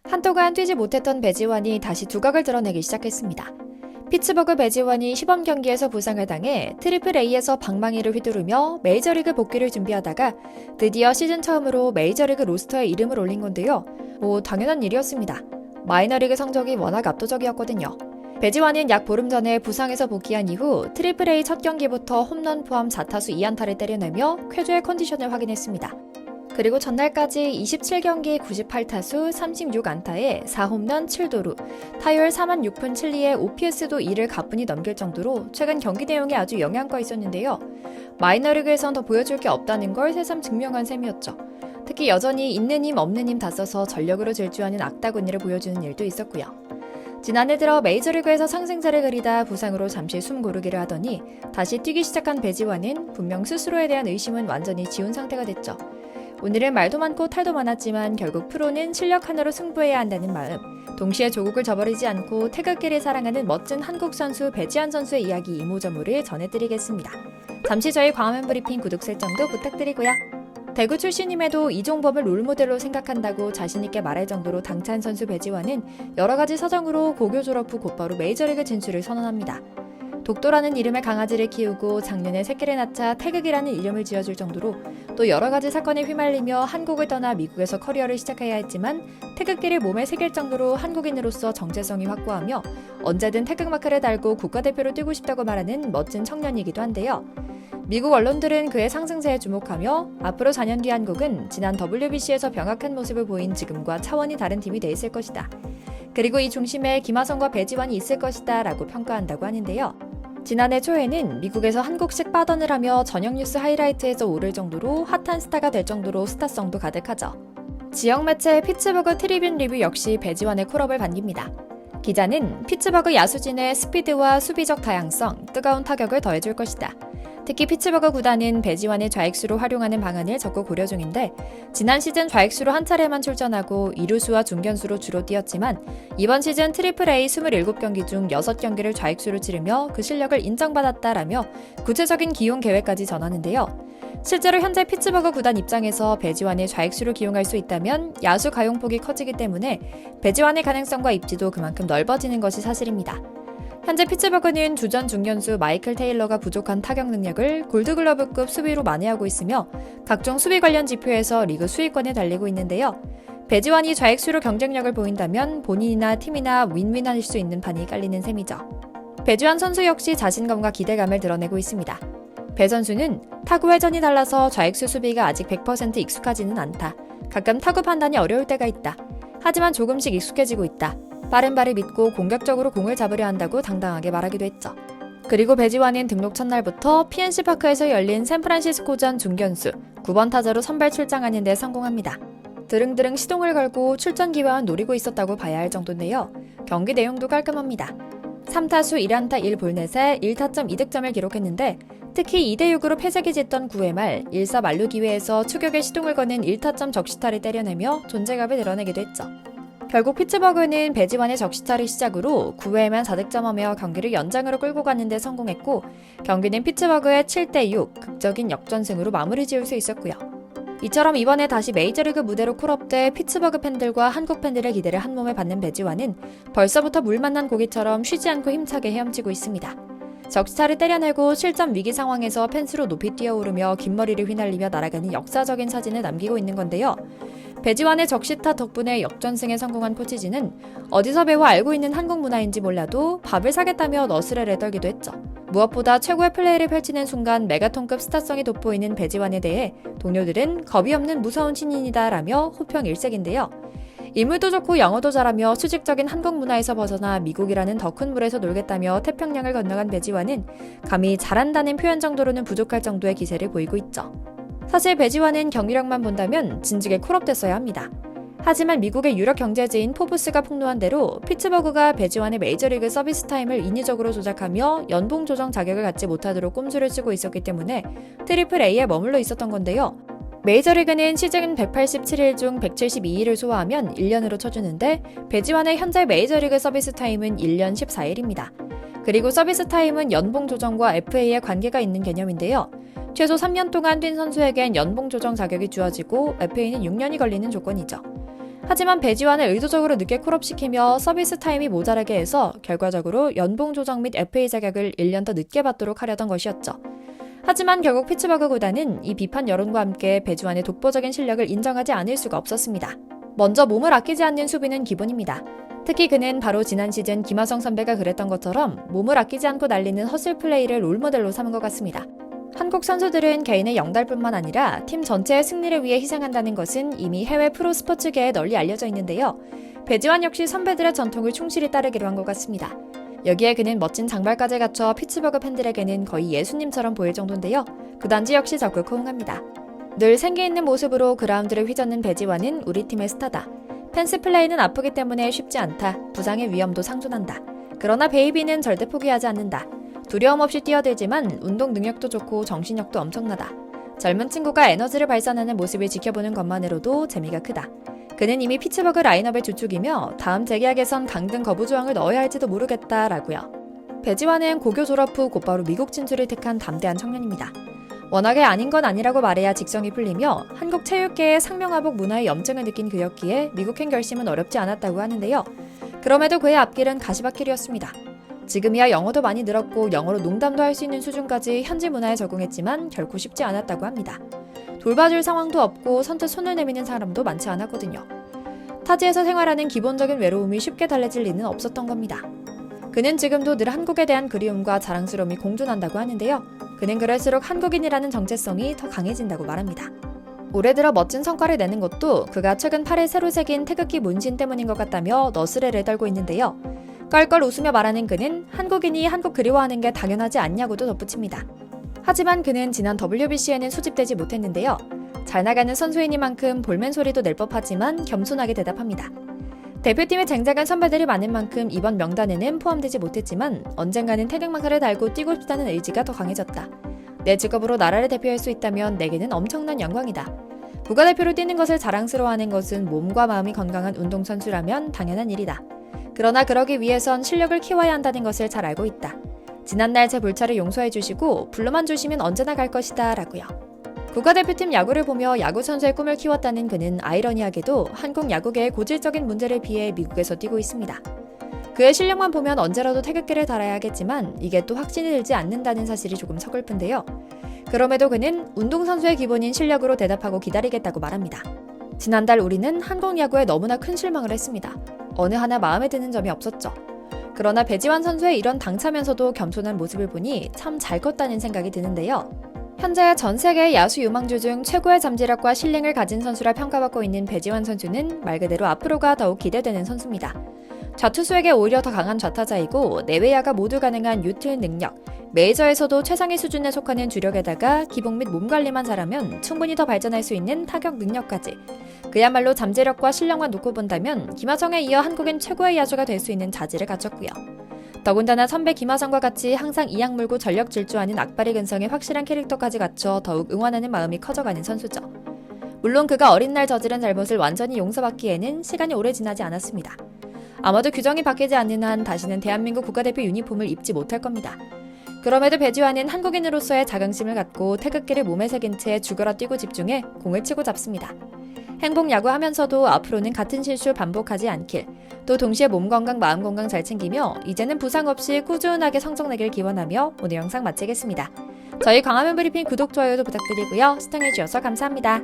한동안 뛰지 못했던 배지환이 다시 두각을 드러내기 시작했습니다. 피츠버그 배지환이 시범 경기에서 부상을 당해 트리플 A에서 방망이를 휘두르며 메이저리그 복귀를 준비하다가 드디어 시즌 처음으로 메이저리그 로스터에 이름을 올린 건데요. 당연한 일이었습니다. 마이너리그 성적이 워낙 압도적이었거든요. 배지환은 약 보름 전에 부상에서 복귀한 이후 트리플 A 첫 경기부터 홈런 포함 4타수 2안타를 때려내며 쾌조의 컨디션을 확인했습니다. 그리고 전날까지 27경기 98타수 36안타에 4홈런 7도루, 타율 4만 6푼 7리에 OPS도 2를 가뿐히 넘길 정도로 최근 경기 내용에 아주 영향가 있었는데요. 마이너리그에선 더 보여줄 게 없다는 걸 새삼 증명한 셈이었죠. 특히 여전히 있는 힘 없는 힘 다 써서 전력으로 질주하는 악다구니를 보여주는 일도 있었고요. 지난해 들어 메이저리그에서 상승세를 그리다 부상으로 잠시 숨 고르기를 하더니 다시 뛰기 시작한 배지환은 분명 스스로에 대한 의심은 완전히 지운 상태가 됐죠. 오늘은 말도 많고 탈도 많았지만 결국 프로는 실력 하나로 승부해야 한다는 마음, 동시에 조국을 저버리지 않고 태극기를 사랑하는 멋진 한국 선수 배지환 선수의 이야기 이모저모를 전해드리겠습니다. 잠시 저희 광화문 브리핑 구독 설정도 부탁드리고요. 대구 출신임에도 이종범을 롤모델로 생각한다고 자신있게 말할 정도로 당찬 선수 배지환은 여러가지 사정으로 고교 졸업 후 곧바로 메이저리그 진출을 선언합니다. 독도라는 이름의 강아지를 키우고 작년에 새끼를 낳자 태극이라는 이름을 지어줄 정도로 또 여러가지 사건에 휘말리며 한국을 떠나 미국에서 커리어를 시작해야 했지만 태극기를 몸에 새길 정도로 한국인으로서 정체성이 확고하며 언제든 태극마크를 달고 국가대표로 뛰고 싶다고 말하는 멋진 청년이기도 한데요. 미국 언론들은 그의 상승세에 주목하며 앞으로 4년 뒤 한국은 지난 WBC에서 병약한 모습을 보인 지금과 차원이 다른 팀이 돼 있을 것이다. 그리고 이 중심에 김하성과 배지환이 있을 것이다 라고 평가한다고 하는데요. 지난해 초에는 미국에서 한국식 빠던을 하며 저녁 뉴스 하이라이트에서 오를 정도로 핫한 스타가 될 정도로 스타성도 가득하죠. 지역 매체 피츠버그 트리뷴 리뷰 역시 배지환의 콜업을 반깁니다. 기자는 피츠버그 야수진의 스피드와 수비적 다양성, 뜨거운 타격을 더해줄 것이다. 특히 피츠버그 구단은 배지환을 좌익수로 활용하는 방안을 적극 고려 중인데 지난 시즌 좌익수로 한 차례만 출전하고 이루수와 중견수로 주로 뛰었지만 이번 시즌 트리플 A 27경기 중 6경기를 좌익수로 치르며 그 실력을 인정받았다라며 구체적인 기용 계획까지 전하는데요. 실제로 현재 피츠버그 구단 입장에서 배지환을 좌익수로 기용할 수 있다면 야수 가용폭이 커지기 때문에 배지환의 가능성과 입지도 그만큼 넓어지는 것이 사실입니다. 현재 피츠버그는 주전 중견수 마이클 테일러가 부족한 타격 능력을 골드글러브급 수비로 만회하고 있으며 각종 수비 관련 지표에서 리그 수위권에 달리고 있는데요. 배지환이 좌익수로 경쟁력을 보인다면 본인이나 팀이나 윈윈할 수 있는 판이 깔리는 셈이죠. 배지환 선수 역시 자신감과 기대감을 드러내고 있습니다. 배 선수는 타구 회전이 달라서 좌익수 수비가 아직 100% 익숙하지는 않다. 가끔 타구 판단이 어려울 때가 있다. 하지만 조금씩 익숙해지고 있다. 빠른 발을 믿고 공격적으로 공을 잡으려 한다고 당당하게 말하기도 했죠. 그리고 배지환은 등록 첫날부터 PNC파크에서 열린 샌프란시스코전 중견수 9번 타자로 선발 출장하는 데 성공합니다. 드릉드릉 시동을 걸고 출전 기회만 노리고 있었다고 봐야 할 정도인데요. 경기 내용도 깔끔합니다. 3타수 1안타 1볼넷에 1타점 2득점을 기록했는데 특히 2대6으로 패색이 짙던 9회 말 1사 만루 기회에서 추격에 시동을 거는 1타점 적시타를 때려내며 존재감을 드러내기도 했죠. 결국 피츠버그는 배지환의 적시타를 시작으로 9회에만 4득점하며 경기를 연장으로 끌고 가는데 성공했고 경기는 피츠버그의 7대6 극적인 역전승으로 마무리 지을 수 있었고요. 이처럼 이번에 다시 메이저리그 무대로 콜업돼 피츠버그 팬들과 한국 팬들의 기대를 한몸에 받는 배지환은 벌써부터 물 만난 고기처럼 쉬지 않고 힘차게 헤엄치고 있습니다. 적시타를 때려내고 실점 위기 상황에서 펜스로 높이 뛰어오르며 긴 머리를 휘날리며 날아가는 역사적인 사진을 남기고 있는 건데요. 배지환의 적시타 덕분에 역전승에 성공한 코치진은 어디서 배워 알고 있는 한국 문화인지 몰라도 밥을 사겠다며 너스레를 떨기도 했죠. 무엇보다 최고의 플레이를 펼치는 순간 메가톤급 스타성이 돋보이는 배지환에 대해 동료들은 겁이 없는 무서운 신인이다 라며 호평 일색인데요. 인물도 좋고 영어도 잘하며 수직적인 한국 문화에서 벗어나 미국이라는 더 큰 물에서 놀겠다며 태평양을 건너간 배지환은 감히 잘한다는 표현 정도로는 부족할 정도의 기세를 보이고 있죠. 사실 배지환은 경기력만 본다면 진즉에 콜업됐어야 합니다. 하지만 미국의 유력 경제지인 포브스가 폭로한 대로 피츠버그가 배지환의 메이저리그 서비스 타임을 인위적으로 조작하며 연봉 조정 자격을 갖지 못하도록 꼼수를 쓰고 있었기 때문에 트리플 A에 머물러 있었던 건데요. 메이저리그는 시즌 187일 중 172일을 소화하면 1년으로 쳐주는데 배지환의 현재 메이저리그 서비스 타임은 1년 14일입니다. 그리고 서비스 타임은 연봉 조정과 FA에 관계가 있는 개념인데요. 최소 3년 동안 뛴 선수에겐 연봉 조정 자격이 주어지고 FA는 6년이 걸리는 조건이죠. 하지만 배지환을 의도적으로 늦게 콜업시키며 서비스 타임이 모자라게 해서 결과적으로 연봉 조정 및 FA 자격을 1년 더 늦게 받도록 하려던 것이었죠. 하지만 결국 피츠버그 구단은 이 비판 여론과 함께 배지환의 독보적인 실력을 인정하지 않을 수가 없었습니다. 먼저 몸을 아끼지 않는 수비는 기본입니다. 특히 그는 바로 지난 시즌 김하성 선배가 그랬던 것처럼 몸을 아끼지 않고 날리는 허슬 플레이를 롤모델로 삼은 것 같습니다. 한국 선수들은 개인의 영달뿐만 아니라 팀 전체의 승리를 위해 희생한다는 것은 이미 해외 프로 스포츠계에 널리 알려져 있는데요. 배지환 역시 선배들의 전통을 충실히 따르기로 한 것 같습니다. 여기에 그는 멋진 장발까지 갖춰 피츠버그 팬들에게는 거의 예수님처럼 보일 정도인데요. 구단주 역시 적극 호응합니다. 늘 생기 있는 모습으로 그라운드를 휘젓는 배지환은 우리 팀의 스타다. 펜스 플레이는 아프기 때문에 쉽지 않다. 부상의 위험도 상존한다. 그러나 베이비는 절대 포기하지 않는다. 두려움 없이 뛰어들지만 운동 능력도 좋고 정신력도 엄청나다. 젊은 친구가 에너지를 발산하는 모습을 지켜보는 것만으로도 재미가 크다. 그는 이미 피츠버그 라인업의 주축이며 다음 재계약에선 강등 거부 조항을 넣어야 할지도 모르겠다라고요. 배지환은 고교 졸업 후 곧바로 미국 진출을 택한 담대한 청년입니다. 워낙에 아닌 건 아니라고 말해야 직성이 풀리며 한국 체육계의 상명하복 문화의 염증을 느낀 그였기에 미국행 결심은 어렵지 않았다고 하는데요. 그럼에도 그의 앞길은 가시밭길이었습니다. 지금이야 영어도 많이 늘었고 영어로 농담도 할 수 있는 수준까지 현지 문화에 적응했지만 결코 쉽지 않았다고 합니다. 돌봐줄 상황도 없고 선뜻 손을 내미는 사람도 많지 않았거든요. 타지에서 생활하는 기본적인 외로움이 쉽게 달래질 리는 없었던 겁니다. 그는 지금도 늘 한국에 대한 그리움과 자랑스러움이 공존한다고 하는데요. 그는 그럴수록 한국인이라는 정체성이 더 강해진다고 말합니다. 올해 들어 멋진 성과를 내는 것도 그가 최근 팔에 새로 새긴 태극기 문신 때문인 것 같다며 너스레를 떨고 있는데요. 껄껄 웃으며 말하는 그는 한국인이 한국 그리워하는 게 당연하지 않냐고도 덧붙입니다. 하지만 그는 지난 WBC에는 소집되지 못했는데요. 잘 나가는 선수이니만큼 볼멘 소리도 낼 법하지만 겸손하게 대답합니다. 대표팀의 쟁쟁한 선배들이 많은 만큼 이번 명단에는 포함되지 못했지만 언젠가는 태극마크를 달고 뛰고 싶다는 의지가 더 강해졌다. 내 직업으로 나라를 대표할 수 있다면 내게는 엄청난 영광이다. 국가대표로 뛰는 것을 자랑스러워하는 것은 몸과 마음이 건강한 운동선수라면 당연한 일이다. 그러나 그러기 위해선 실력을 키워야 한다는 것을 잘 알고 있다. 지난날 제 불찰을 용서해 주시고 불러만 주시면 언제나 갈 것이다 라고요. 국가대표팀 야구를 보며 야구선수의 꿈을 키웠다는 그는 아이러니하게도 한국 야구계의 고질적인 문제를 피해 미국에서 뛰고 있습니다. 그의 실력만 보면 언제라도 태극기를 달아야 하겠지만 이게 또 확신이 들지 않는다는 사실이 조금 서글픈데요. 그럼에도 그는 운동선수의 기본인 실력으로 대답하고 기다리겠다고 말합니다. 지난달 우리는 한국 야구에 너무나 큰 실망을 했습니다. 어느 하나 마음에 드는 점이 없었죠. 그러나 배지환 선수의 이런 당차면서도 겸손한 모습을 보니 참 잘 컸다는 생각이 드는데요. 현재 전 세계 야수 유망주 중 최고의 잠재력과 실력을 가진 선수라 평가받고 있는 배지환 선수는 말 그대로 앞으로가 더욱 기대되는 선수입니다. 좌투수에게 오히려 더 강한 좌타자이고 내외야가 모두 가능한 유틸 능력, 메이저에서도 최상위 수준에 속하는 주력에다가 기복 및 몸관리만 잘하면 충분히 더 발전할 수 있는 타격 능력까지. 그야말로 잠재력과 실력만 놓고 본다면 김하성에 이어 한국인 최고의 야수가 될 수 있는 자질을 갖췄고요. 더군다나 선배 김하성과 같이 항상 이악 물고 전력 질주하는 악바리 근성의 확실한 캐릭터까지 갖춰 더욱 응원하는 마음이 커져가는 선수죠. 물론 그가 어린 날 저지른 잘못을 완전히 용서받기에는 시간이 오래 지나지 않았습니다. 아마도 규정이 바뀌지 않는 한 다시는 대한민국 국가대표 유니폼을 입지 못할 겁니다. 그럼에도 배지환은 한국인으로서의 자긍심을 갖고 태극기를 몸에 새긴 채 죽어라 뛰고 집중해 공을 치고 잡습니다. 행복 야구하면서도 앞으로는 같은 실수 반복하지 않길, 또 동시에 몸 건강 마음 건강 잘 챙기며 이제는 부상 없이 꾸준하게 성적 내길 기원하며 오늘 영상 마치겠습니다. 저희 광화문 브리핑 구독, 좋아요도 부탁드리고요. 시청해주셔서 감사합니다.